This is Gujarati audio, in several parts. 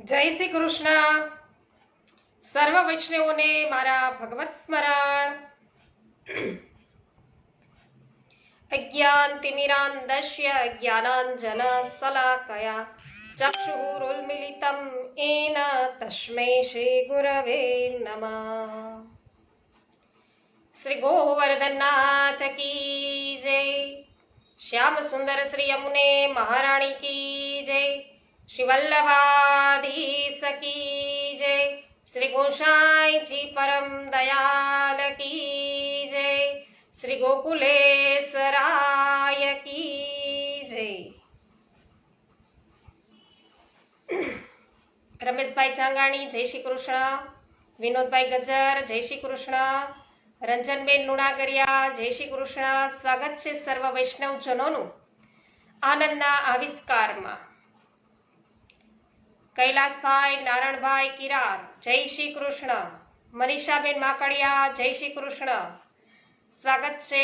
જય શ્રી કૃષ્ણ. સર્વ વૈષ્ણવોને મારા ભગવત સ્મરણ. અજ્ઞાનતિમિરાન્ધસ્ય જ્ઞાનાંજન શલાકયા ચક્ષુરુન્મિલિતમ येन તસ્मै શ્રી ગુરવે નમઃ. શ્રી ગોવર્ધનનાથ કી જય. શ્યામ સુંદર શ્રી યમુને મહારાણી કી જય. શ્રી વલ્લભાધીશ કી જય. શ્રી ગોસાઈજી પરમ દયાલ કી જય. શ્રી ગોકુલેશ્વરાય કી જય. રમેશભાઈ ચાંગાણી જય શ્રી કૃષ્ણ. વિનોદભાઈ ગજર જય શ્રી કૃષ્ણ. રંજનબેન લુણાગરિયા જય શ્રી કૃષ્ણ. સ્વાગત છે સર્વ વૈષ્ણવજનોનું આનંદના આવિષ્કારમાં. કૈલાસભાઈ નારણભાઈ કિરાર જય શ્રી કૃષ્ણ. મનીષાબેન માકડિયા જય શ્રી કૃષ્ણ. સ્વાગત છે.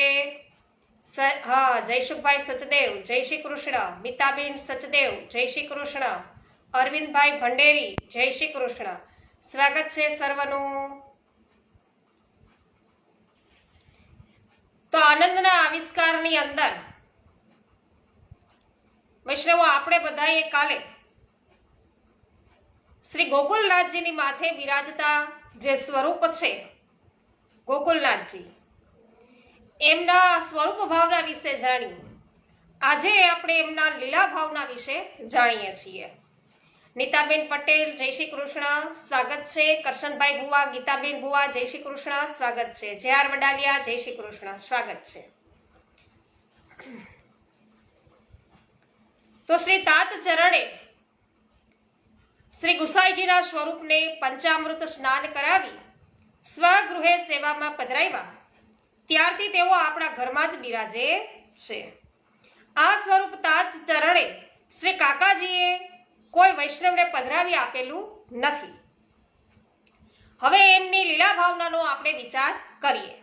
જયસુખભાઈ સચદેવ જય શ્રી કૃષ્ણ. મિતાબેન સચદેવ જય શ્રી કૃષ્ણ. અરવિંદભાઈ ભંડેરી જય શ્રી કૃષ્ણ. સ્વાગત છે સર્વનું. તો આનંદના આવિષ્કારની અંદર વૈષ્ણવો આપણે બધાએ કાલે શ્રી ગોકુલનાથજીની માથે બિરાજતા જે સ્વરૂપ છે ગોકુલનાથજી, એમના સ્વરૂપ ભાવના વિશે જાણ્યું. આજે આપણે એમના લીલા ભાવના વિશે જાણીએ છીએ. નીતાબેન પટેલ જય શ્રી કૃષ્ણ. સ્વાગત છે. કરશનભાઈ ભુવા, ગીતાબેન ભુવા જય શ્રી કૃષ્ણ. સ્વાગત છે. જે.આર. વડાલિયા જય શ્રી કૃષ્ણ. સ્વાગત છે. તો શ્રી તાત ચરણે શ્રી ગુસાઈજીના સ્વરૂપને પંચામૃત સ્નાન કરાવી સ્વગૃહે સેવામાં પધરાવ્યા. ત્યારથી તેઓ આપણા ઘરમાં જ બિરાજે છે. આ સ્વરૂપ તાત ચરણે શ્રી કાકાજીએ કોઈ વૈષ્ણવને પધરાવી આપેલું નથી. હવે એમની લીલા ભાવનાનો આપણે વિચાર કરીએ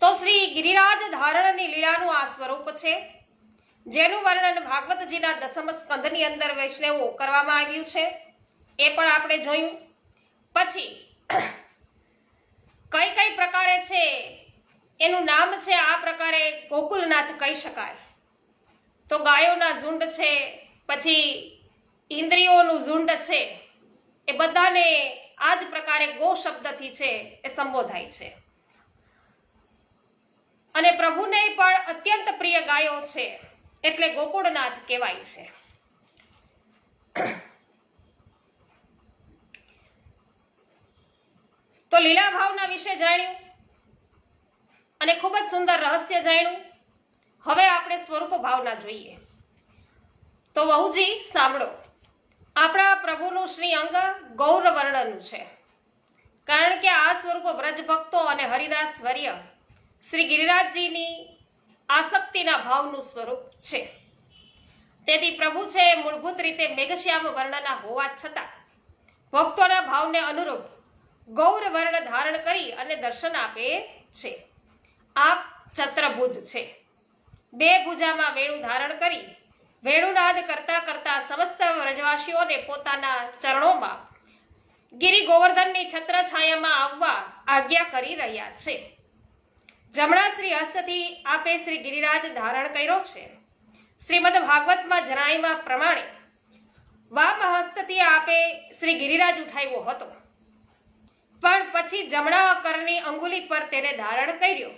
તો શ્રી ગિરિરાજ ધારણની લીલાનું આ સ્વરૂપ છે, જેનું વર્ણન ભાગવતજીના દસમ સ્કંધની અંદર વૈષ્ણવો કરવામાં આવ્યું છે. એ પણ આપણે જોયું. પછી કઈ કઈ પ્રકારે છે એનું નામ છે. આ પ્રકારે ગોકુલનાથ કહી શકાય તો ગાયોના ઝુંડ છે, પછી ઇન્દ્રિયોનું ઝુંડ છે, એ બધાને આ જ પ્રકારે ગો શબ્દથી છે એ સંબોધાય છે. અને પ્રભુને પણ અત્યંત પ્રિય ગાયો છે એટલે ગોકુળનાથ કહેવાય છે. તો લીલા ભાવના વિશે જાણ્યું અને ખૂબ જ સુંદર રહસ્ય જાણ્યું. હવે આપણે સ્વરૂપ ભાવના જોઈએ. તો વહુજી સાંભળો. આપણા પ્રભુનું શ્રી અંગ ગૌર વર્ણનું છે, કારણ કે આ સ્વરૂપ વ્રજ ભક્તો અને હરિદાસ વર્ય શ્રી ગિરિરાજજીની આસક્તિના ભાવનું સ્વરૂપ છે. તેથી પ્રભુ છે મૂળભૂત રીતે મેઘશ્યામ વર્ણના હોવા છતાં ભક્તોના ભાવને અનુરૂપ ગૌર વર્ણ ધારણ કરી અને દર્શન આપે છે. આ ચત્રભુજ છે. બે ભુજામાં વેણુ ધારણ કરી વેણુનાદ કરતા કરતા સમસ્ત વ્રજવાસીઓને પોતાના ચરણોમાં ગિરિ ગોવર્ધનની છત્ર છાયામાં આવવા આજ્ઞા કરી રહ્યા છે. જમણા શ્રી હસ્તથી આપે શ્રી ગિરિરાજ ધારણ કર્યો છે. શ્રીમદ ભાગવતમાં જણાવ્યા પ્રમાણે વામ હસ્તથી આપે શ્રી ગિરિરાજ ઉઠાવ્યો હતો, પણ પછી જમણા કરની અંગુલી પર તેને ધારણ કર્યો.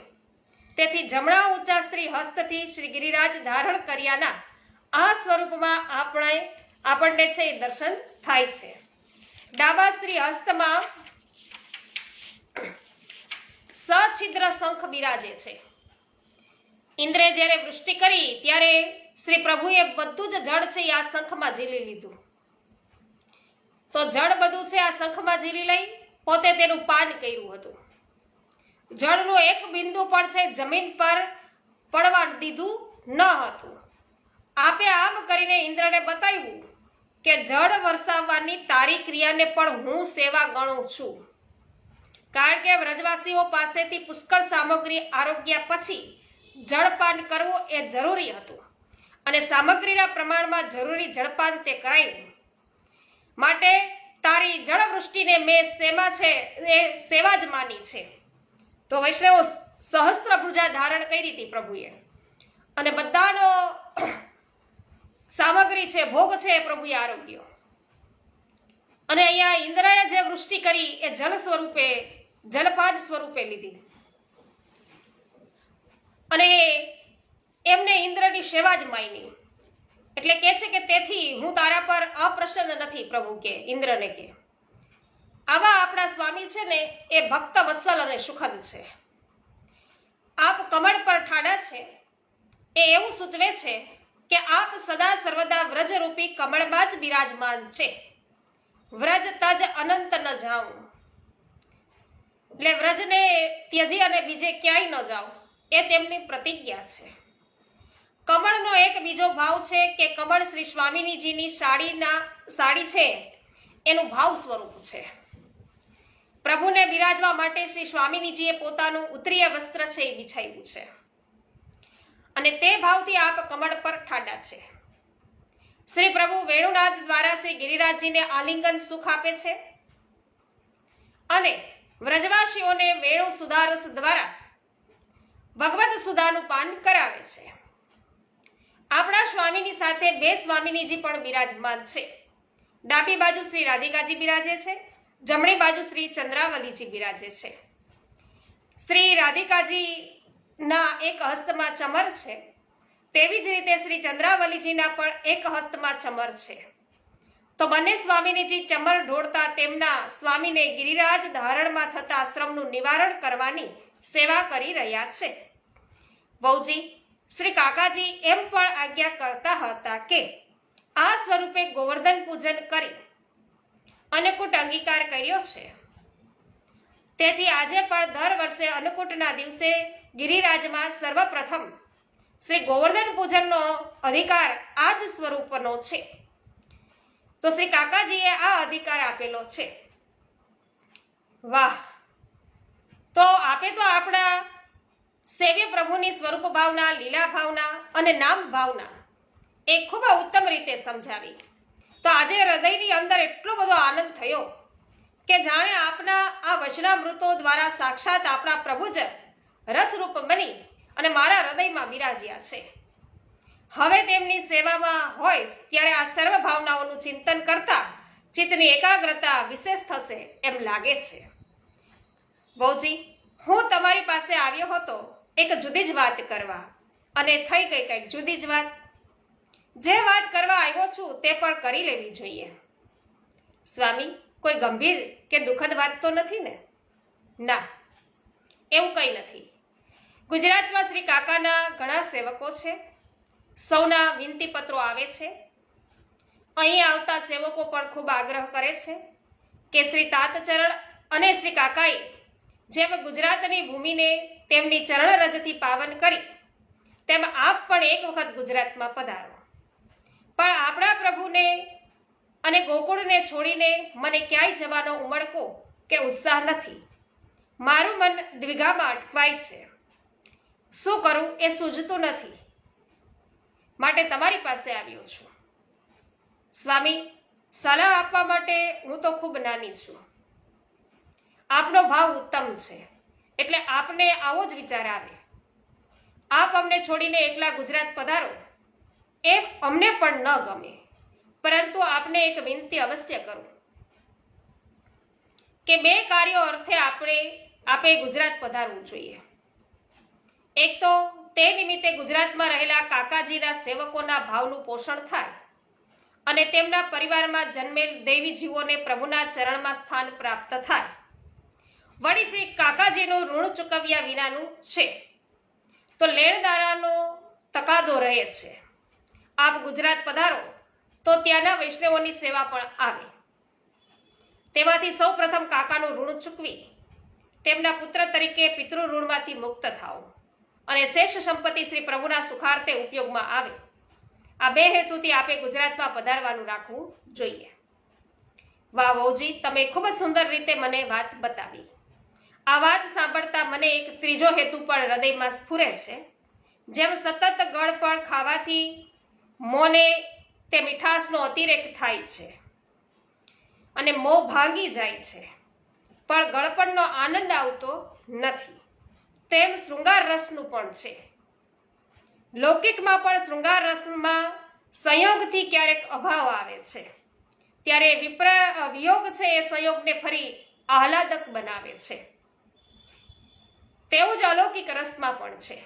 તેથી જમણા ઊંચા શ્રી હસ્તથી શ્રી ગિરિરાજ ધારણ કર્યાના આ સ્વરૂપમાં આપણને છે દર્શન થાય છે. ડાબા શ્રી હસ્તમાં સછિદ્ર શંખ બિરાજે છે. ઇન્દ્રે જ્યારે વૃષ્ટિ કરી ત્યારે શ્રી પ્રભુએ બધું જ જળ છે આ શંખમાં ઝીલી લીધું. તો જળ બધું છે આ શંખમાં ઝીલી લઈ પોતે તેનું પાન કર્યું હતું. જળનું એક બિંદુ પણ છે જમીન પર પડવા દીધું ન હતું. આપે આમ કરીને ઇન્દ્રને બતાવ્યું કે જળ વરસાવવાની તારી ક્રિયાને પણ હું સેવા ગણું છું, કારણ કે વ્રજવાસીઓ પાસેથી પુષ્કળ સામગ્રી આરોગ્યા પછી જળપાન કરવું એ જરૂરી હતું અને સામગ્રીના પ્રમાણમાં જરૂરી જળપાન તે કરાયું. માટે તારી જળવૃષ્ટિને મેં સેવા જ માની છે. તો વૈષ્ણવો સહસ્ત્ર ભુજા ધારણ કરી હતી પ્રભુએ, અને બધાનો સામગ્રી છે, ભોગ છે, પ્રભુએ આરોગ્ય. અને અહીંયા ઇન્દ્રએ જે વૃષ્ટિ કરી એ જલ સ્વરૂપે, જલપાદ સ્વરૂપે લીધી, અને એમને ઇન્દ્રની સેવા જ માની. એટલે કે છે કે તેથી હું તારા પર અપ્રસન્ન નથી, પ્રભુ કે ઇન્દ્રને કે. આવા આપણા સ્વામી છે ને એ ભક્ત વત્સલ અને સુખદ છે. આપ કમળ પર ઠાડા છે એ એવું સૂચવે છે કે આપ સદા સર્વદા વ્રજરૂપી કમળમાં જ બિરાજમાન છે. વ્રજ તજ અનંત ન જાઉં, એટલે વ્રજને ત્યજી અને બીજે ક્યાંય ન જાઓ, એ તેમની પ્રતિજ્ઞા છે. કમળનો એક બીજો ભાવ છે કે કમળ શ્રી સ્વામિનીજીની સાડી છે એનું ભાવ સ્વરૂપ છે. પ્રભુને બિરાજવા માટે શ્રી સ્વામિનીજીએ પોતાનું ઉત્તરીય વસ્ત્ર છે એ બિછાવ્યું છે, અને તે ભાવથી આપ કમળ પર ઠાડા છે. શ્રી પ્રભુ વેણુનાદ દ્વારા શ્રી ગિરિરાજજીને આલિંગન સુખ આપે છે, અને વ્રજવાસીઓને વેણુ સુધારસ દ્વારા ભગવત સુધાનું પાન કરાવે છે. આપણા સ્વામીની સાથે બે સ્વામિનીજી પણ બિરાજમાન છે. ડાબી બાજુ શ્રી રાધિકાજી બિરાજે છે, જમણી બાજુ શ્રી ચંદ્રાવલીજી બિરાજે છે. શ્રી રાધિકાજીના એક હસ્તમાં ચમર છે, તેવી જ રીતે શ્રી ચંદ્રાવલીજીના પણ એક હસ્તમાં ચમર છે. તો બંને સ્વામિનીજી ચમર ઢોળતા તેમના સ્વામીને ગિરિરાજ ધારણમાં થતા શ્રમનું નિવારણ કરવાની સેવા કરી રહ્યા છે. વહુજી શ્રી કાકાજી એમ પણ આજ્ઞા કરતા હતા કે આ સ્વરૂપે ગોવર્ધન પૂજન કરી અન્નકૂટ અંગીકાર કર્યો છે. તેથી આજે પણ દર વર્ષે અન્નકૂટના દિવસે ગિરિરાજમાં સર્વપ્રથમ શ્રી ગોવર્ધન પૂજનનો અધિકાર આ જ સ્વરૂપનો છે. તો શ્રી કાકાજીએ આ અધિકાર આપેલો છે. વાહ! તો આપે તો આપણા સેવ્ય પ્રભુની સ્વરૂપ ભાવના, લીલા ભાવના અને નામ ભાવના એ ખૂબ ઉત્તમ રીતે સમજાવી. તો આજે હૃદયની અંદર એટલો બધો આનંદ થયો કે જાણે આપના આ વચનામૃતો દ્વારા સાક્ષાત આપણા પ્રભુ જ રસરૂપ બની અને મારા હૃદયમાં બિરાજ્યા છે. હવે તેમની સેવામાં હોય ત્યારે આ સર્વ ભાવનાઓનું ચિંતન કરતા ચિત્તની એકાગ્રતા વિશેષ થશે એમ લાગે છે. વહુજી, હું તમારી પાસે આવ્યો હતો એક જુદી જ વાત કરવા, અને થઈ ગઈ કંઈક જુદી જ વાત. જે વાત કરવા આવ્યો છું તે પણ કરી લેવી જોઈએ. સ્વામી, કોઈ ગંભીર કે દુઃખદ વાત તો નથી ને? ના, એવું કંઈ નથી. ગુજરાતમાં શ્રી કાકાના ઘણા સેવકો છે. સૌના વિનંતી પત્રો આવે છે. અહીં આવતા સેવકો પણ ખૂબ આગ્રહ કરે છે કે શ્રી તાતચરણ અને શ્રી કાકાએ જેમ ગુજરાતની ભૂમિને તેમની ચરણરજથી પાવન કરી તેમ આપ પણ એક વખત ગુજરાતમાં પધારો. પણ આપણા પ્રભુને અને ગોકુળને છોડીને મને ક્યાંય જવાનો ઉમળકો કે ઉત્સાહ નથી. મારું મન દ્વિધામાં અટવાય છે. શું કરું એ સૂઝતું નથી, માટે તમારી પાસે આવ્યો છું. સ્વામી, સલાહ આપવા માટે હું તો ખૂબ નાની છું. આપનો ભાવ ઉત્તમ છે, એટલે આપને આવો જ વિચાર આવે. આપ અમને છોડીને એકલા ગુજરાત પધારો એ અમને પણ ન ગમે, પરંતુ આપને એક વિનંતી અવશ્ય કરું કે બે કાર્યો અર્થે આપે ગુજરાત પધારવું જોઈએ. એક તો તે નિમિત્તે ગુજરાતમાં રહેલા કાકાજીના સેવકોના ભાવનું પોષણ થાય અને તેમના પરિવારમાં જન્મેલ દેવી જીવોને પ્રભુના ચરણમાં સ્થાન પ્રાપ્ત થાય. વળી શ્રી કાકાજીનું ઋણ ચૂકવ્યા વિનાનું છે, તો લેણદારાનો તકાદો રહે છે. આપ ગુજરાત પધારો તો ત્યાંના વૈષ્ણવોની સેવા પણ આવે. તેમાંથી સૌ પ્રથમ કાકાનું ઋણ ચૂકવી તેમના પુત્ર તરીકે પિતૃ ઋણમાંથી મુક્ત થાઓ અને શેષ સંપત્તિ શ્રી પ્રભુના સુખાર્થે ઉપયોગમાં આવે. આ બે હેતુથી આપે ગુજરાતમાં પધારવાનું રાખવું જોઈએ. વાહ વહુજી, તમે ખૂબ જ સુંદર રીતે મને વાત બતાવી. આ વાત સાંભળતા મને એક ત્રીજો હેતુ પણ હૃદયમાં સ્ફુરે છે. જેમ સતત ગળ પણ ખાવાથી મોને તે મીઠાશનો અતિરેક થાય છે, અને મોહ ભાંગી જાય છે, પણ ગળપણનો આનંદ આવતો નથી. તેમ શૃંગાર રસનું પણ છે. લૌકિકમાં પણ શૃંગાર રસમાં સંયોગથી ક્યારેક અભાવ આવે છે, ત્યારે વિયોગ છે એ સંયોગને ફરી આહલાદક બનાવે છે. તેવું જ અલૌકિક રસમાં પણ છે.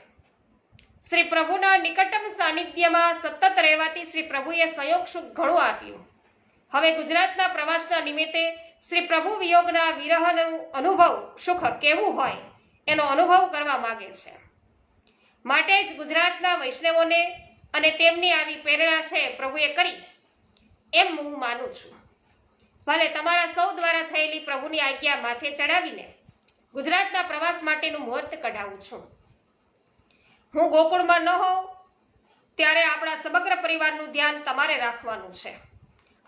શ્રી પ્રભુના નિકટમ સાનિધ્યમાં સતત રહેવાથી શ્રી પ્રભુએ સંયોગ સુખ ઘણું આપ્યું. હવે ગુજરાતના પ્રવાસના નિમિત્તે શ્રી પ્રભુ વિયોગના વિરહનું અનુભવ સુખ કેવું હોય એનો અનુભવ કરવા માંગે છે. માટે જ ગુજરાતના વૈષ્ણવોને અને તેમની આવી પ્રેરણા છે પ્રભુએ કરી એમ હું માનું છું. ભલે તમારા સૌ દ્વારા થયેલી પ્રભુની આજ્ઞા માથે ચડાવીને ગુજરાતના પ્રવાસ માટેનું મુહૂર્ત કઢાવું છું. હું ગોકુળમાં ન હોઉં ત્યારે આપણા સમગ્ર પરિવારનું ધ્યાન તમારે રાખવાનું છે.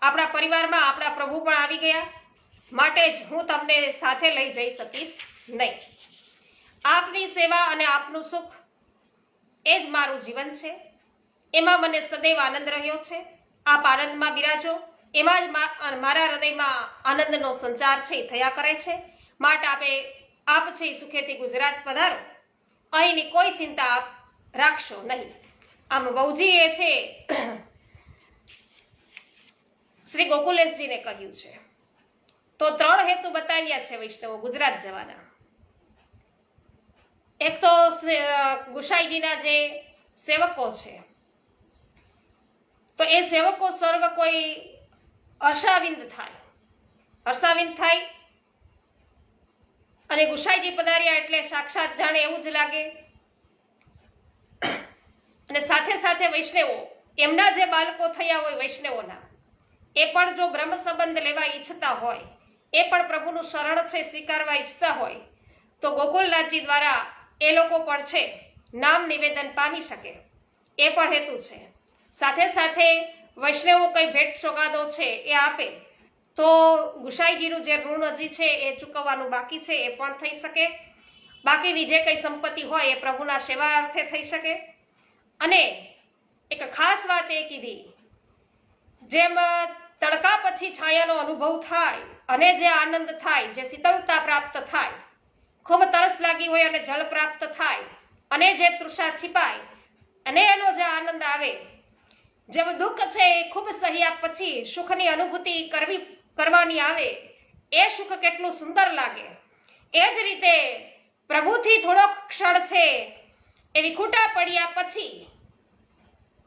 આપણા પરિવારમાં આપણા પ્રભુ પણ આવી ગયા, માટે જ હું તમને સાથે લઈ જઈ શકીશ નહીં. આપની સેવા અને આપનું સુખ એ જ મારું જીવન છે. એમાં મને સદૈવ આનંદ રહ્યો છે. આપ આનંદમાં બિરાજો, એમાં જ મારા હૃદયમાં આનંદનો સંચાર છે થયા કરે છે. માટે આપ છે સુખેથી ગુજરાત પધારો, અહીંની કોઈ ચિંતા આપ રાખશો નહીં. આમ વહુજી એ છે શ્રી ગોકુલેશજીને કહ્યું છે. તો 3 હેતુ બતાવ્યા છે વૈષ્ણવો ગુજરાત જવાના. એક તો ગુસાઈજીના જે સેવકો છે, તો એ સેવકો સર્વ કોઈ હર્ષાવિંદ થાય અને ગુસાઈજી પધાર્યા એટલે સાક્ષાત જાણે એવું જ લાગે. અને સાથે સાથે વૈષ્ણવો એમના જે બાળકો થયા હોય વૈષ્ણવોના, એ પણ જો બ્રહ્મ સંબંધ લેવા ઈચ્છતા હોય, એ પણ પ્રભુનું શરણ છે સ્વીકારવા ઈચ્છતા હોય, તો ગોકુલનાથજી દ્વારા એ લોકો પણ છે નામ નિવેદન પામી શકે, એ પણ હેતુ છે. સાથે સાથે વૈષ્ણવો કઈ ભેટ સોગાદો છે એ આપે તો ગુસાઈજીનું જે ઋણ હજી છે એ ચૂકવવાનું બાકી છે એ પણ થઈ શકે. બાકીની જે કઈ સંપત્તિ હોય એ પ્રભુના સેવા અર્થે થઈ શકે. અને એક ખાસ વાત એ કીધી, જેમ તડકા પછી છાયાનો અનુભવ થાય અને જે આનંદ થાય, જે શીતળતા પ્રાપ્ત થાય, ખૂબ તરસ લાગી હોય અને જળ પ્રાપ્ત થાય અને જે તૃષા છીપાય અને એનો જે આનંદ આવે, જેમ દુઃખ છે એ ખૂબ સહ્યા પછી સુખની અનુભૂતિ કરવાની આવે, એ સુખ કેટલું સુંદર લાગે. એ જ રીતે પ્રભુથી થોડોક ક્ષણ છે એ વિખૂટા પડ્યા પછી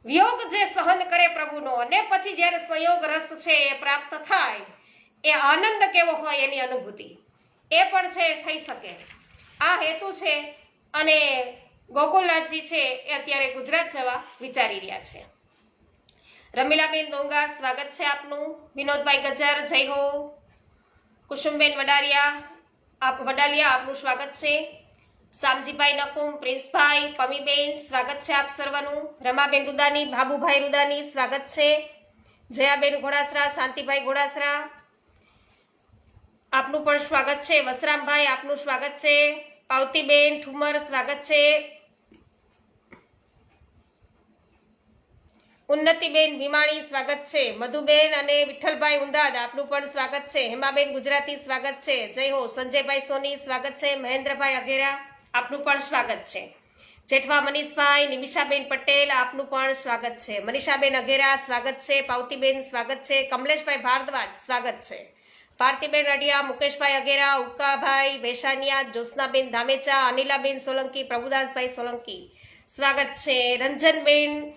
વિયોગ જે સહન કરે પ્રભુનો, અને પછી જ્યારે સંયોગ રસ છે એ પ્રાપ્ત થાય, એ આનંદ કેવો હોય એની અનુભૂતિ એ પણ છે થઈ શકે. આ હેતુ છે. અને ગોકુલનાથજી છે એ અત્યારે ગુજરાત જવા વિચારી રહ્યા છે. રમીલાબેન ડોંગા, સ્વાગત છે આપનું. વિનોદભાઈ ગજ્જર, જય હો. કુસુમબેન વડાલિયા, આપનું સ્વાગત છે. શામજીભાઈ નકુમ, પ્રિન્સભાઈ, પમીબેન, સ્વાગત છે આપ સર્વનું. રમાબેન રૂદાની, ભાબુભાઈ રૂદાની, સ્વાગત છે. જયાબેન ઘોડાસરા, શાંતિભાઈ ઘોડાસરા, આપનું પણ સ્વાગત છે. વસરામભાઈ, આપનું સ્વાગત છે. પાવતીબેન ઠુમર, સ્વાગત છે. ઉન્નતિબેન ભીમાણી, સ્વાગત છે. મધુબેન અને વિઠ્ઠલભાઈ ઉંદાદ, આપનું પણ સ્વાગત છે. હેમાબેન ગુજરાતી, સ્વાગત છે. જય હો. સંજયભાઈ સોની, સ્વાગત છે. મહેન્દ્રભાઈ અઘેરા, આપનું પણ સ્વાગત છે. જેઠવા મનીષભાઈ, નિમિષાબેન પટેલ, આપનું પણ સ્વાગત છે. મનીષાબેન અઘેરા, સ્વાગત છે. પાવતીબેન, સ્વાગત છે. કમલેશભાઈ ભારદ્વાજ, સ્વાગત છે. ભારતીબેન અડિયા, મુકેશભાઈ અઘેરા, ઉકાભાઈ ભેસાનિયા, જ્યોત્સનાબેન ધામેચા, અનિલાબેન સોલંકી, પ્રભુદાસભાઈ સોલંકી, સ્વાગત છે. રંજનબેન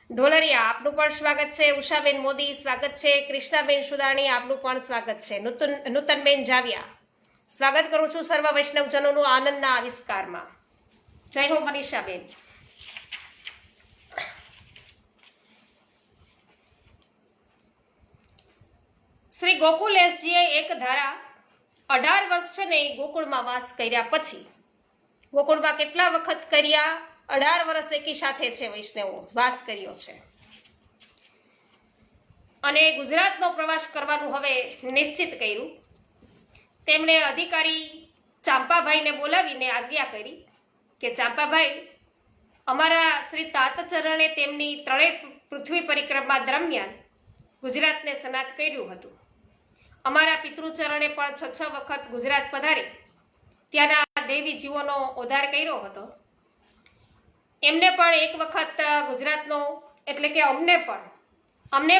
ઢોલરિયા, આપનું પણ સ્વાગત છે. ઉષાબેન મોદી, સ્વાગત છે. કૃષ્ણાબેન સુદાણી, આપનું પણ સ્વાગત છે. નૂતનબેન જાવિયા, સ્વાગત કરું છું સર્વ વૈષ્ણવજનોનું આનંદના આવિષ્કારમાં. જય હો મનીષાબેન. શ્રી ગોકુલેશજીએ એક ધારા 18 વર્ષ છે ને ગોકુળમાં વાસ કર્યા પછી, ગોકુળમાં કેટલા વખત કર્યા? 18 વર્ષ એકી સાથે છે વૈષ્ણવો વાસ કર્યો છે. અને ગુજરાતનો પ્રવાસ કરવાનું હવે નિશ્ચિત કર્યું. તેમણે અધિકારી ચાંપાભાઈને બોલાવીને આજ્ઞા કરી કે ચાંપાભાઈ, અમારા શ્રી તાતચરણે તેમની 3 પૃથ્વી પરિક્રમા દરમિયાન ગુજરાતને સનાત કર્યું હતું અમારા પિતૃચરણે પણ 6 વખત ગુજરાત પધારી ત્યાંના દેવી જીવોનો ઉદ્ધાર કર્યો હતો. એમને પણ એક વખત ગુજરાતનો એટલે કે અમને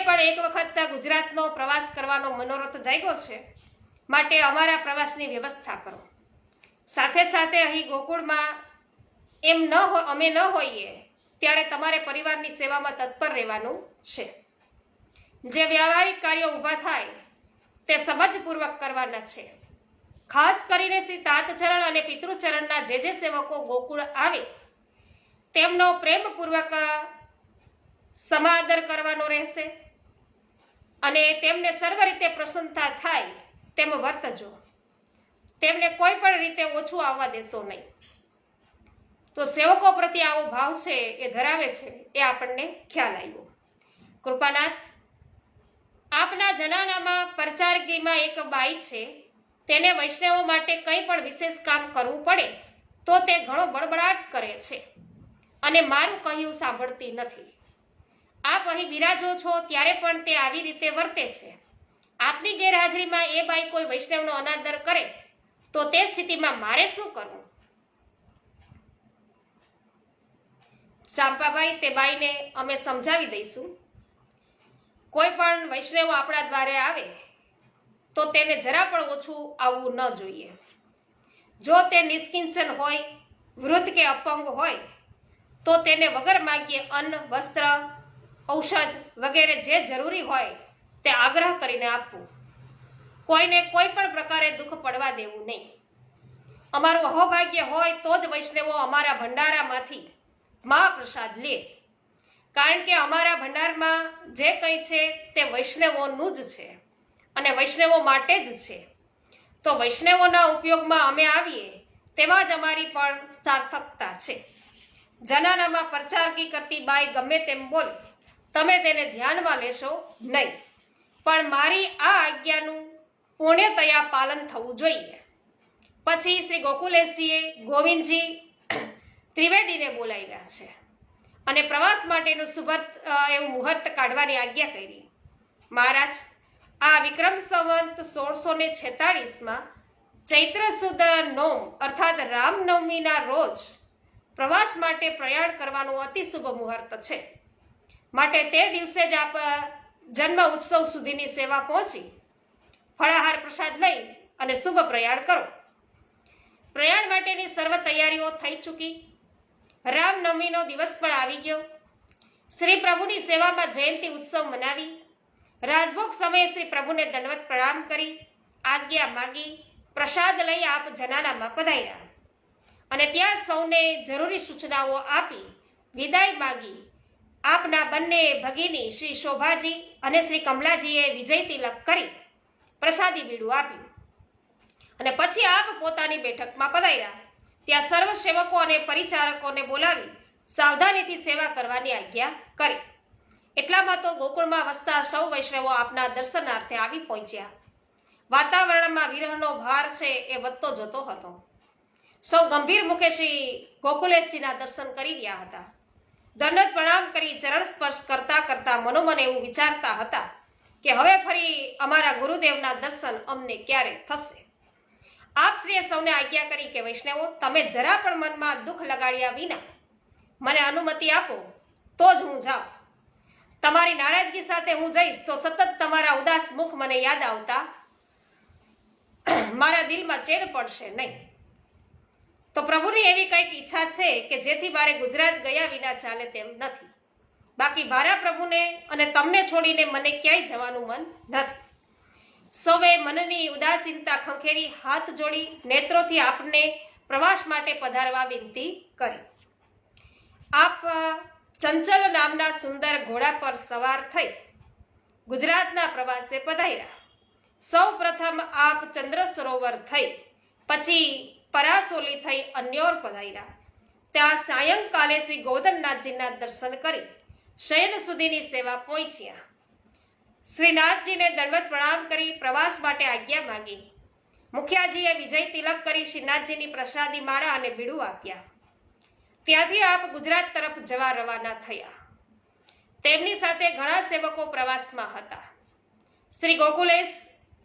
પણ એક વખત ગુજરાતનો પ્રવાસ કરવાનો મનોરથ જાગ્યો છે. માટે અમારા પ્રવાસની વ્યવસ્થા કરો. સાથે સાથે અહીં ગોકુળમાં અમે ન હોઈએ ત્યારે તમારે પરિવારની સેવામાં તત્પર રહેવાનું છે. જે વ્યવહારિક કાર્યો ઊભા થાય તે સમજપૂર્વક કરવાના છે. ખાસ કરીને શ્રી તાતચરણ અને પિતૃચરણના જે સેવકો ગોકુળ આવે તેમનો પ્રેમપૂર્વક સમાદર કરવાનો રહેશે અને તેમને સર્વ રીતે પ્રસન્નતા થાય તેમ વર્તજો. તેમને કોઈ પણ રીતે ઓછું આવવા દેશો નહીં. તો સેવકો પ્રત્યે આવો ભાવ છે એ ધરાવે છે એ આપણને ખ્યાલ આવ્યો. કૃપાનાથ, આપના જનાનામાં પરચારકીમાં એક બાઈ છે. તેને વૈષ્ણવો માટે કંઈ પણ વિશેષ કામ કરવું પડે તો તે ઘણો બળબડાટ કરે છે અને મારું કહ્યું સાંભળતી નથી. આપ અહીં બિરાજો છો ત્યારે પણ તે આવી રીતે વર્તે છે. આપની ગેરહાજરીમાં એ બાઈ કોઈ વૈષ્ણવનો અનાદર કરે તો તે સ્થિતિમાં મારે શું કરવું? ચાંપાભાઈ, તે બાઈને અમે સમજાવી દઈશું. કોઈ પણ વૈષ્ણવ આપણા દ્વારે આવે તો તેને જરા પણ ઓછું આવવું ન જોઈએ. જો તે નિષ્કિંચન હોય, વૃદ્ધ કે અપંગ હોય તો તેને વગર માગીએ અન્ન, વસ્ત્ર, ઔષધ વગેરે જે જરૂરી હોય તે આગ્રહ કરીને આપવું. કોઈને કોઈ પણ પ્રકારે દુઃખ પડવા દેવું નહીં. અમારું અહોભાગ્ય હોય તો જ વૈષ્ણવો અમારા ભંડારામાંથી મહાપ્રસાદ લે. કારણ કે અમારા ભંડારમાં જે કંઈ છે તે વૈષ્ણવોનું જ છે અને વૈષ્ણવો માટે જ છે. તો વૈષ્ણવોના ઉપયોગમાં અમે આવીએ તેમાં જ અમારી પણ સાર્થકતા છે. જનાનામાં પરચારકી કરતી બાઈ ગમે તેમ બોલે, તમે તેને ધ્યાનમાં લેશો નહીં. પણ મારી આ આજ્ઞાનું પૂર્ણતયા પાલન થવું જોઈએ. પછી શ્રી ગોકુલેશજીએ ગોવિંદજી ત્રિવેદીને બોલાવ્યા છે અને પ્રવાસ માટેનું સુભદ એવું મુહૂર્ત કાઢવાની આજ્ઞા કરી. મહારાજ, આ વિક્રમ સંવંત 1646માં ચૈત્ર સુદ નોમ અર્થાત રામનવમીના રોજ પ્રવાસ માટે પ્રયાણ કરવાનું અતિ શુભ મુહૂર્ત છે. માટે તે દિવસે જ આપ જન્મ ઉત્સવ સુધીની સેવા પહોંચી ફળાહાર પ્રસાદ લઈ અને શુભ પ્રયાણ કરો. પ્રયાણ માટેની સર્વ તૈયારીઓ થઈ ચૂકી. રામનવમીનો દિવસ પણ આવી ગયો. શ્રી પ્રભુની સેવામાં જયંતિ ઉત્સવ મનાવી રાજભોગ સમયે શ્રી પ્રભુને દંડવત પ્રણામ કરી આજ્ઞા માગી પ્રસાદ લઈ આપ જનાનામાં પધાર્યા અને ત્યાં સૌને જરૂરી સૂચનાઓ આપી વિદાય માગી આપના બંને ભગીની શ્રી શોભાજી અને શ્રી કમલાજીએ વિજય તિલક કરી પ્રસાદી બીડું આપ્યું અને પછી આપ પોતાની બેઠકમાં પધાર્યા. ત્યાં સર્વ સેવકો અને પરિચારકોને બોલાવી સાવધાનીથી સેવા કરવાની આજ્ઞા કરી. એટલામાં તો ગોકુળમાં વસતા સૌ વૈષ્ણવો આપના દર્શનાર્થે આવી પહોંચ્યા. વાતાવરણમાં વિરહનો ભાર છે એ વધતો જતો હતો. સૌ ગંભીર મુખે શ્રી ગોકુલેશજીના દર્શન કરી રહ્યા હતા. દંડવત પ્રણામ કરી ચરણ સ્પર્શ કરતા કરતા મનોમન એવું વિચારતા હતા કે હવે ફરી અમારા ગુરુદેવના દર્શન અમને ક્યારે થશે. આપશ્રીએ સૌને આજ્ઞા કરી કે વૈષ્ણવો, તમે જરા પણ મનમાં દુઃખ લગાડ્યા વિના મને અનુમતિ આપો તો જ હું જાઉં. તમારી નારાજગી સાથે હું જઈશ તો સતત તમારા ઉદાસ મુખ મને યાદ આવતા મારા દિલમાં ચેર પડશે નહીં. તો પ્રભુની એવી કંઈક ઈચ્છા છે કે જેથી મારે ગુજરાત ગયા વિના ચાલે તેમ નથી. બાકી મારા પ્રભુને અને તમને છોડીને મને ક્યાંય જવાનું મન નથી. સૌએ મનની ઉદાસીનતા ખંખેરી હાથ જોડી નેત્રોથી આપને પ્રવાસ માટે પધારવા વિનંતી કરી. આપ ચંચલ નામના સુંદર ઘોડા પર સવાર થઈ ગુજરાતના પ્રવાસે પધાર્યા. સૌ પ્રથમ આપ ચંદ્ર સરોવર થઈ પછી પરાસોલી થઈ અન્યોર પધાર્યા. ત્યાં સાયંકાલે શ્રી ગોવર્ધનનાથજીના દર્શન કરી શયન સુધીની સેવા પહોંચ્યા. શ્રીનાથજીને દંડવત પ્રણામ કરી પ્રવાસ માટે આજ્ઞા માંગી. મુખિયાજીએ વિજય તિલક કરી શ્રીનાથજીની પ્રસાદી માળા અને બીડું આપ્યા. ત્યાંથી આપ ગુજરાત તરફ જવા રવાના થયા. તેમની સાથે ઘણા સેવકો પ્રવાસમાં હતા. શ્રી ગોકુલેશ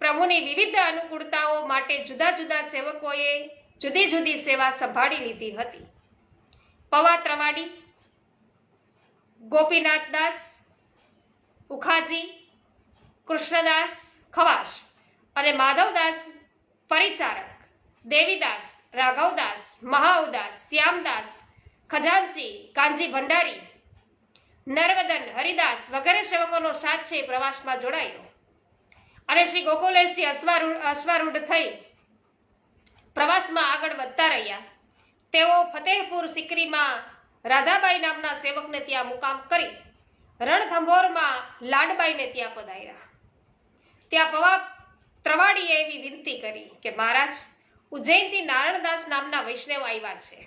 પ્રભુની વિવિધ અનુકૂળતાઓ માટે જુદા જુદા સેવકોએ જુદી જુદી સેવા સંભાળી લીધી હતી. પવા ત્રવાડી, ગોપીનાથ દાસ ઉખાજી, કૃષ્ણદાસ ખવાસ અને માધવદાસ પરિચારક, દેવીદાસ, રાઘવદાસ, મહાઉદાસ, શ્યામદાસ, ખજાનચી, કાંજી ભંડારી, નર્વદન, હરિદાસ વગેરે સેવકોનો સાથ છે એ પ્રવાસમાં જોડાયો. અને શ્રી ગોકુલેશજી અશ્વારૂઢ થઈ પ્રવાસમાં આગળ વધતા રહ્યા. તેઓ ફતેહપુર સિકરીમાં રાધાબાઈ નામના સેવકને ત્યાં મુકામ કરી રણથંભોરમાં લાડબાઈને ત્યાં પધાર્યા. ત્યાં પવા ત્રવાડીએ એવી વિનંતી કરી કે મહારાજ, ઉજ્જૈનથી નારાયણદાસ નામના વૈષ્ણવ આવ્યા છે.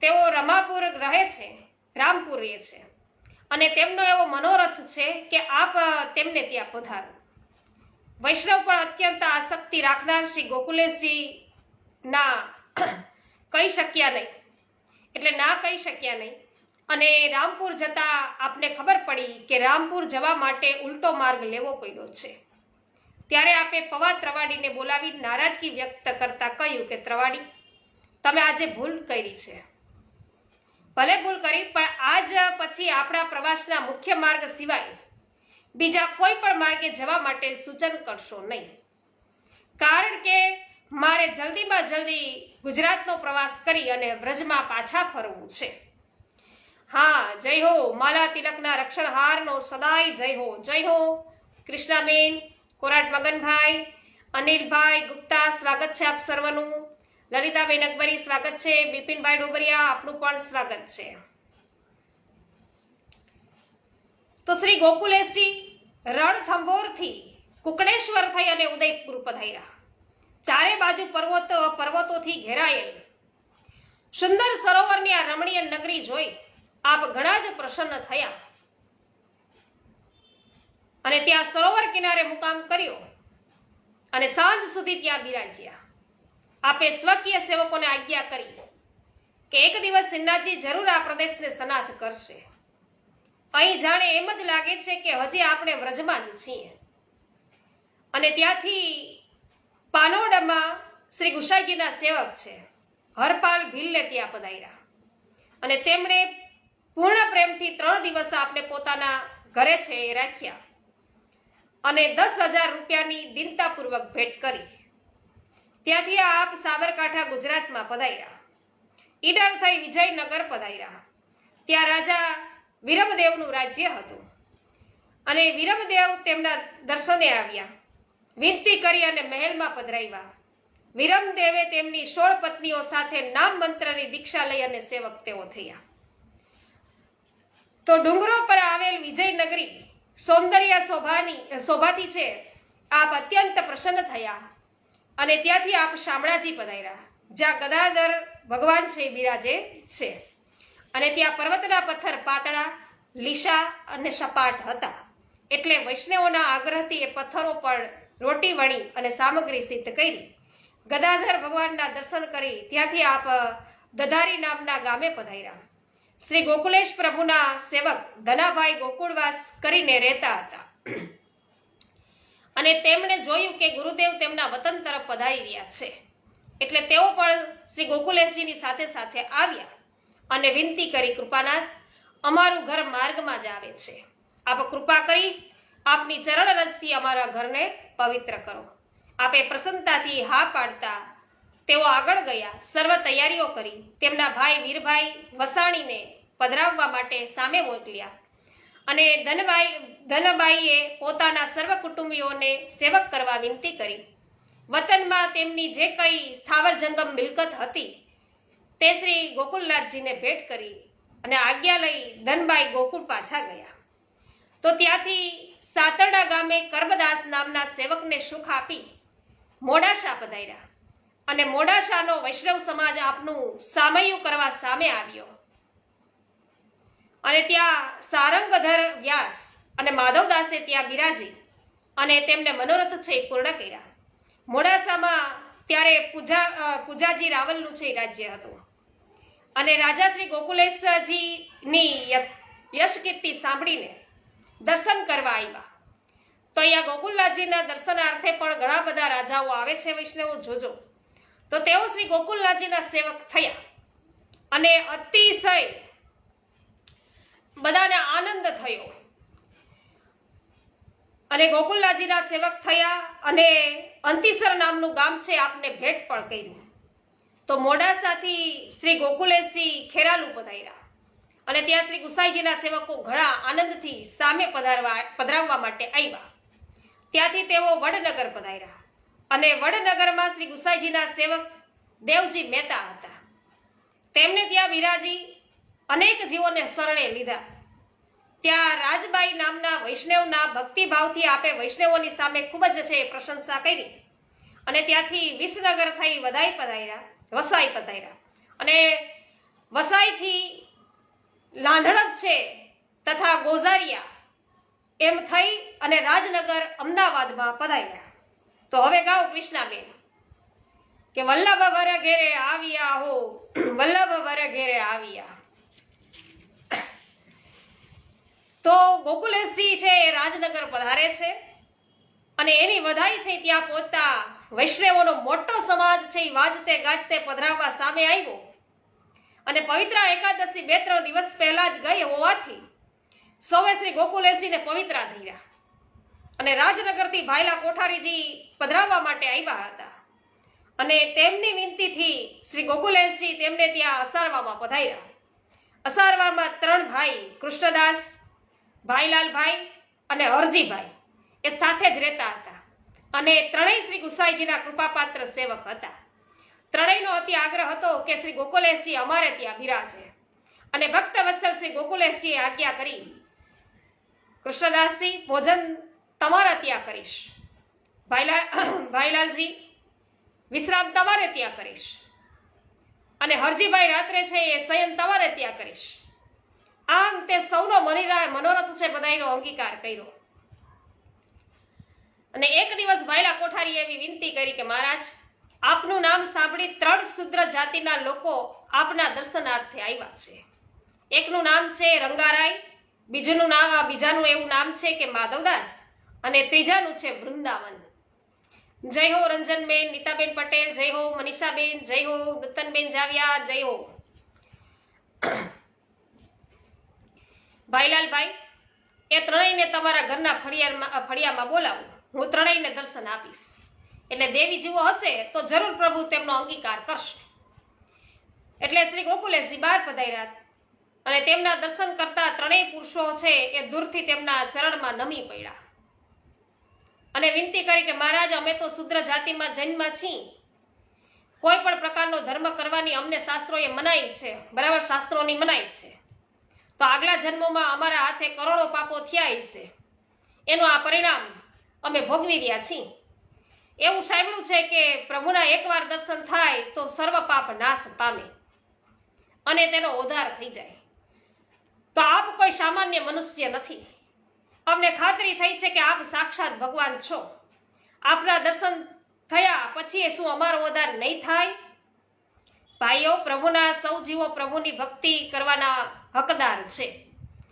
તેઓ રમાપુર રહે છે, રામપુર રહે છે અને તેમનો એવો મનોરથ છે કે આપ તેમને ત્યાં પધારો. વૈષ્ણવ પણ અત્યંત આસક્તિ રાખનાર શ્રી ગોકુલેશજી ના કહી શક્યા નહીં, એટલે ના કહી શક્યા નહીં. અને રામપુર જતા આપને ખબર પડી કે રામપુર જવા માટે ઉલટો માર્ગ લેવો પડ્યો છે. ત્યારે આપે પવા ત્રવાડીને બોલાવી નારાજગી વ્યક્ત કરતા કહ્યું કે ત્રવાડી, તમે આજે ભૂલ કરી છે. ભલે ભૂલ કરી, પણ આજ પછી આપણા પ્રવાસના મુખ્ય માર્ગ સિવાય બીજા કોઈ પણ માર્ગે જવા માટે સૂચન કરશો નહીં, કારણ કે મારે જલ્દીમાં જલ્દી ગુજરાતનો પ્રવાસ કરી અને વ્રજમાં પાછા ફરવું છે. હા, જય હો માલા તિલકના રક્ષણહારનો સદાય જય હો. જય હો કૃષ્ણાબેન, કોરાટ મગનભાઈ, અનિલભાઈ ગુપ્તા, સ્વાગત છે આપ સર્વનું. લલિતાબેન અકબરી સ્વાગત છે. બિપિનભાઈ ડોબરિયા, આપનું પણ સ્વાગત છે. તો શ્રી ગોકુલેશજી રણથંભોરથી કુકડેશ્વર થઈ અને ઉદયપુર પધાર્યા. ચારે બાજુ પર્વતોથી ઘેરાયેલ સુંદર સરોવરની આ રમણીય નગરી જોઈ આપ ઘણા જ પ્રસન્ન થયા અને ત્યાં સરોવર કિનારે મુકામ કર્યો અને સાંજ સુધી ત્યાં બિરાજ્યા. આપે સ્વકીય સેવકોને આજ્ઞા કરી કે એક દિવસ સિન્નાજી જરૂર આ પ્રદેશને સનાથ કરશે. અહીં જાણે એમ જ લાગે છે કે હજી આપણે વ્રજમાં જ છીએ. અને ત્યાંથી પાનોડામાં શ્રી ગુસાઈજીના સેવક છે હરપાલ ભીલને ત્યાં પધાર્યા અને તેમણે પૂર્ણ પ્રેમથી 3 દિવસ આપને પોતાના ઘરે છે એ રાખ્યા અને 10,000 રૂપિયાની દીનતાપૂર્વક ભેટ કરી. ત્યાંથી આપ સાબરકાંઠા ગુજરાતમાં પધાર્યા. ઈડર થઈ વિજયનગર પધાર્યા. ત્યાં રાજા વીરમદેવનું રાજ્ય હતું અને વીરમદેવ તેમના દર્શને આવ્યા. વિનંતી કરી અને મહેલમાં પધરાવ્યા. વીરમદેવે તેમની 16 પત્નીઓ સાથે નામ મંત્રની દીક્ષા લઈ અને સેવક તેઓ થયા. તો ડુંગરો પર આવેલ વિજયનગરી સૌંદર્ય શોભાથી છે આપ અત્યંત પ્રસન્ન થયા અને ત્યાંથી આપ શામળાજી પધાર્યા, જ્યાં ગદાધર ભગવાન છે બિરાજે છે. અને ત્યાં પર્વતના પથ્થર પાતળા, લીસા અને સપાટ હતા, એટલે વૈષ્ણવોના આગ્રહથી એ પથ્થરો પર રોટી વણી અને સામગ્રી સિદ્ધ કરી ગદાધર ભગવાનના દર્શન કરી ત્યાંથી આપ દધારી નામના ગામે પધાર્યા. શ્રી ગોકુલેશ પ્રભુના સેવક ધનાભાઈ ગોકુળવાસ કરીને રહેતા હતા અને તેમણે જોયું કે ગુરુદેવ તેમના વતન તરફ પધારી રહ્યા છે, એટલે તેઓ પણ શ્રી ગોકુલેશજીની સાથે સાથે આવ્યા અને વિનંતી કરી, કૃપાનાથ, અમારું ઘર માર્ગમાં જ આવે છે. આપ કૃપા કરી આપની ચરણ રજથી અમારા ઘરને પવિત્ર કરો. આપે પ્રસન્નતાથી હા પાડતા તેઓ આગળ ગયા. સર્વ તૈયારીઓ કરી તેમના ભાઈ વીરભાઈ વસાણીને પધરાવવા માટે સામે મોકલ્યા અને ધનબાઈએ પોતાના સર્વ કુટુંબીઓને સેવક કરવા વિનંતી કરી. વતનમાં તેમની જે કંઈ સ્થાવર જંગમ મિલકત હતી તે શ્રી ગોકુલનાથજીને ભેટ કરી અને આજ્ઞા લઈ ધનબાઈ ગોકુળ પાછા ગયા. તો ત્યાંથી સાતરડા ગામે કરબદાસ નામના સેવકને સુખ આપી મોડાસા પધાર્યા અને મોડાસાનો વૈષ્ણવ સમાજ આપનું સામૈયું કરવા સામે આવ્યો અને ત્યાં સારંગધર વ્યાસ અને માધવદાસે ત્યાં બિરાજી અને તેમને મનોરથ છે એ પૂર્ણ કર્યા. મોડાસામાં ત્યારે પૂજાજી રાવલનું છે રાજ્ય હતું અને રાજા શ્રી ગોકુલેશજીની યશ કીર્તિ સાંભળીને દર્શન કરવા આવ્યા. તો અહીંયા ગોકુલનાથજીના દર્શનાર્થે પણ ઘણા બધા રાજાઓ આવે છે વૈષ્ણવો જોજો. તો તેઓ શ્રી ગોકુલનાથજીના સેવક થયા અને અતિશય બધાને આનંદ થયો અને ગોકુલનાથજીના સેવક થયા અને અંતિસર નામનું ગામ છે આપને ભેટ પણ કર્યું. તો મોડાસાથી શ્રી ગોકુલેશજી ખેરાલુ પધાર્યા અને ત્યાં શ્રી ગુસાઈજીના સેવકો ઘણા આનંદથી સામે પધરાવવા માટે આવ્યા. ત્યાંથી તેઓ વડનગર પધાર્યા અને વડનગરમાં શ્રી ગુસાઈજીના સેવક દેવજી મહેતા હતા. તેમને ત્યાં બિરાજી અનેક જીવોને શરણે લીધા. ત્યાં રાજબાઈ નામના વૈષ્ણવના ભક્તિભાવથી આપે વૈષ્ણવોની સામે ખૂબ જ છે પ્રશંસા કરી અને ત્યાંથી વિસનગર થઈ વસાઈ પધાર્યા અને વસાઈથી લાંધણક છે તથા ગોઝારિયા એમ થઈ અને રાજનગર અમદાવાદમાં પધાર્યા. તો હવે ગાઓ કૃષ્ણાબેન કે વલ્લભ વર ઘેરે આવ્યા હો, વલ્લભ વર ઘેરે આવ્યા. તો ગોકુલેશજી છે એ રાજનગર પધારે છે અને એની વધાઈ છે ત્યાં પહોંચતા વૈષ્ણવોનો મોટો સમાજ છે એ વાજતે ગાજતે પધરાવવા સામે આવ્યો અને પવિત્ર એકાદશી 2-3 દિવસ પહેલા જ ગઈ હોવાથી સૌએ શ્રી ગોકુલેશજીને પવિત્ર ધર્યા અને રાજનગરથી ભાયલા કોઠારીજી પધરાવવા માટે આવ્યા હતા અને તેમની વિનંતીથી શ્રી ગોકુલેશજી તેમને ત્યાં અસારવામાં પધાર્યા. અસારવામાં 3 ભાઈ કૃષ્ણદાસ, ભાઈલાલભાઈ અને હરજીભાઈ એ સાથે જ રહેતા હતા અને ત્રણેય શ્રી ગુસાઈજીના કૃપાપાત્ર સેવક હતા. ત્રણેયનો અતિ આગ્રહ હતો કે શ્રી ગોકુલેશજી અમારે ત્યાં બિરાજે અને ભક્ત વત્સલ શ્રી ગોકુલેશજીએ આજ્ઞા કરી, કૃષ્ણદાસજી ભોજન તમારા ત્યાં કરીશ, ભાઈલાલજી વિશ્રામ તમારે ત્યાં કરીશ અને હરજીભાઈ રાત્રે છે એ શયન તમારે ત્યાં કરીશ. આમ તે સૌનો મનોરથ છે બધાનો અંગીકાર કર્યો અને એક દિવસ ભાયલા કોઠારીએ એવી વિનંતી કરી કે મહારાજ, આપનું નામ સાંભળી 3 શુદ્ર જાતિના લોકો આપના દર્શનાર્થે આવ્યા છે. એકનું નામ છે રંગારાય, બીજાનું એવું નામ છે કે માધવદાસ અને ત્રીજાનું છે વૃંદાવન. જય હો રંજનબેન, નીતાબેન પટેલ, જય હો મનીષાબેન, જય હો નૂતનબેન જાવિયા, જય હો ભાઈલાલભાઈ. એ ત્રણેયને તમારા ઘરના ફળિયામાં બોલાવો, હું ત્રણેયને દર્શન આપીશ. એટલે દેવી જેવો હશે તો જરૂર પ્રભુ તેમનો અંગીકાર કરશે. એટલે શ્રી ગોકુલેશજી બહાર પધાર્યા અને તેમના દર્શન કરતા ત્રણેય પુરુષો છે એ દૂરથી તેમના ચરણમાં નમી પડ્યા અને વિનંતી કરી કે મહારાજ, અમે તો શુદ્ર જાતિમાં જન્મ છીએ, કોઈ પણ પ્રકારનો ધર્મ કરવાની અમને શાસ્ત્રોએ મનાઈ છે, બરાબર, શાસ્ત્રોની મનાઈ છે. તો આગલા જન્મોમાં અમારા હાથે કરોડો પાપો થયા હશે, એનું આ પરિણામ અમે ભોગવી રહ્યા છીએ. એવું સાંભળ્યું છે કે પ્રભુના એકવાર દર્શન થાય તો સર્વ પાપ નાશ પામે અને તેનો ઉદ્ધાર થઈ જાય. તો આપ કોઈ સામાન્ય મનુષ્ય નથી. અમને ખાતરી થઈ છે કે આપ સાક્ષાત ભગવાન છો. આપના દર્શન થયા પછી શું અમારો ઉદ્ધાર નહીં થાય? ભાઈઓ, પ્રભુના સૌ જીવો પ્રભુની ભક્તિ કરવાના હકદાર છે.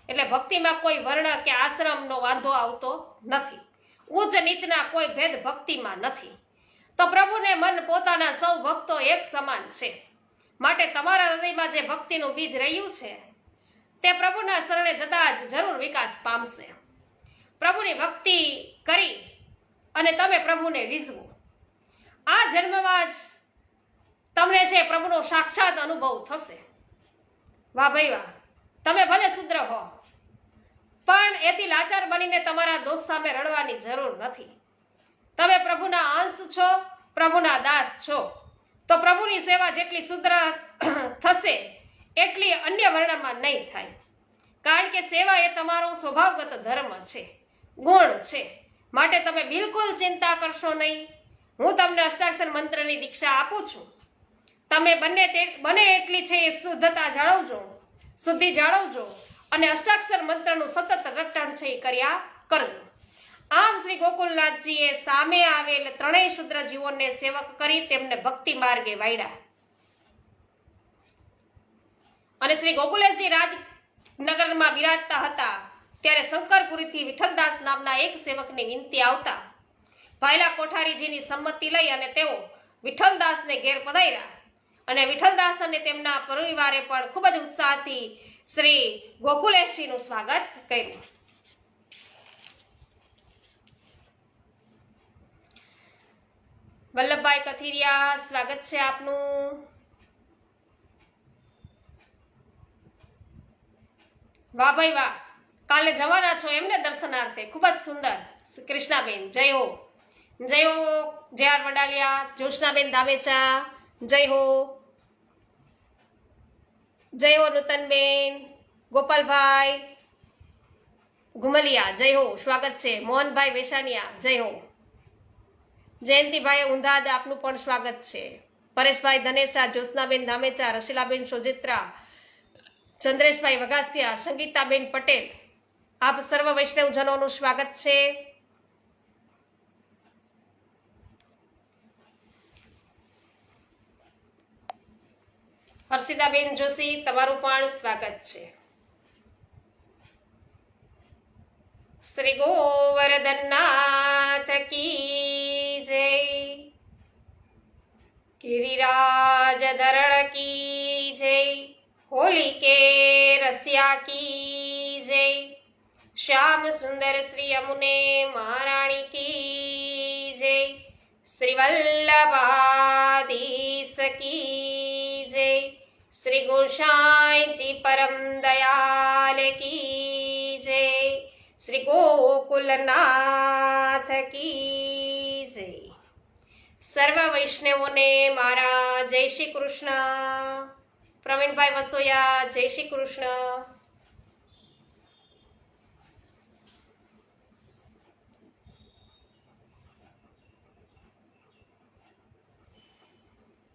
એટલે ભક્તિમાં કોઈ વર્ણ કે આશ્રમનો વાંધો આવતો નથી. ઉચ્ચ નીચના કોઈ ભેદ ભક્તિમાં નથી. તો પ્રભુને મન પોતાના સૌ ભક્તો એક સમાન છે. માટે તમારા હૃદયમાં જે ભક્તિનું બીજ રહ્યું છે તે પ્રભુના શરણે જતા જ જરૂર વિકાસ પામશે. પ્રભુની ભક્તિ કરી અને તમે પ્રભુને રીઝવો. આ જન્મમાં જ તમને છે પ્રભુનો સાક્ષાત અનુભવ થશે. વાહ ભાઈ વાહ. તમે ભલે શુદ્ર હો પણ એથી લાચાર બનીને તમારા દોષ સામે રડવાની જરૂર નથી. તમે પ્રભુના અંશ છો, પ્રભુના દાસ છો. તો પ્રભુની સેવા જેટલી શુદ્ર થશે એટલી અન્ય વર્ણમાં નહીં થાય. કારણ કે સેવા એ તમારો સ્વભાવગત ધર્મ છે, ગુણ છે. માટે તમે બિલકુલ ચિંતા કરશો નહીં. હું તમને અષ્ટાક્ષર મંત્રની દીક્ષા આપું છું. તમે બને એટલી છે એ શુદ્ધતા જાળવજો, શુદ્ધિ જાળવજો અને અષ્ટાક્ષર મંત્રનું સતત રટણ છે એ કર્યા કરજો. આમ શ્રી ગોકુલનાથજીએ સામે આવેલ ત્રણેય શુદ્ર જીવોને સેવક કરી તેમને ભક્તિ માર્ગે વાળ્યા. અને શ્રી ગોકુલેશજી રાજનગરમાં બિરાજતા હતા ત્યારે શંકરપુરીથી વિઠ્ઠલદાસ નામના એક સેવકની વિનંતી આવતા ભાયલા કોઠારીજીની સંમતિ લઈ અને તેઓ વિઠ્ઠલદાસને ઘેર પધાર્યા અને વિઠ્ઠલદાસ અને તેમના પરિવારે પણ ખૂબ જ ઉત્સાહથી શ્રી ગોકુલેશજીનું સ્વાગત કર્યું. વલ્લભભાઈ કથિરિયા, સ્વાગત છે આપનું. વાહ ભાઈ વાહ, કાલે જવાના છો એમને દર્શનાર્થે? ખૂબ જ સુંદર. કૃષ્ણાબેન, જય હો. જય હો જે આર વડાલિયા. જોશનાબેન ધામેચા, જય હો. જય હો નૂતનબેન. ગોપાલભાઈ ઘુમલિયા, જય હો, સ્વાગત છે. મોહનભાઈ વેશાનિયા, જય હો. જયંતિભાઈ ઊંધાદ, આપનું પણ સ્વાગત છે. પરેશભાઈ ધનેશા, જ્યોત્સનાબેન ધામેચા, રશીલાબેન સોજિત્રા, ચંદ્રેશભાઈ વગાસિયા, સંગીતાબેન પટેલ, આપ સર્વ વૈષ્ણવજનોનું સ્વાગત છે. હર્ષિદાબેન જોશી, તમારું પણ સ્વાગત છે. શ્રી ગોવર્ધનનાથ કી જય. गिरिराज धरण की जय. होली के रसिया की जय. श्याम सुंदर श्री यमुने महारानी की जय. श्री वल्लभाधीश की जय. श्री गोसाई जी परम दयाल की जय. श्री गोकुलनाथ की जय. સર્વ વૈષ્ણવોને મારા જય શ્રી કૃષ્ણ. પ્રવીણભાઈ વસોયા, જય શ્રી કૃષ્ણ.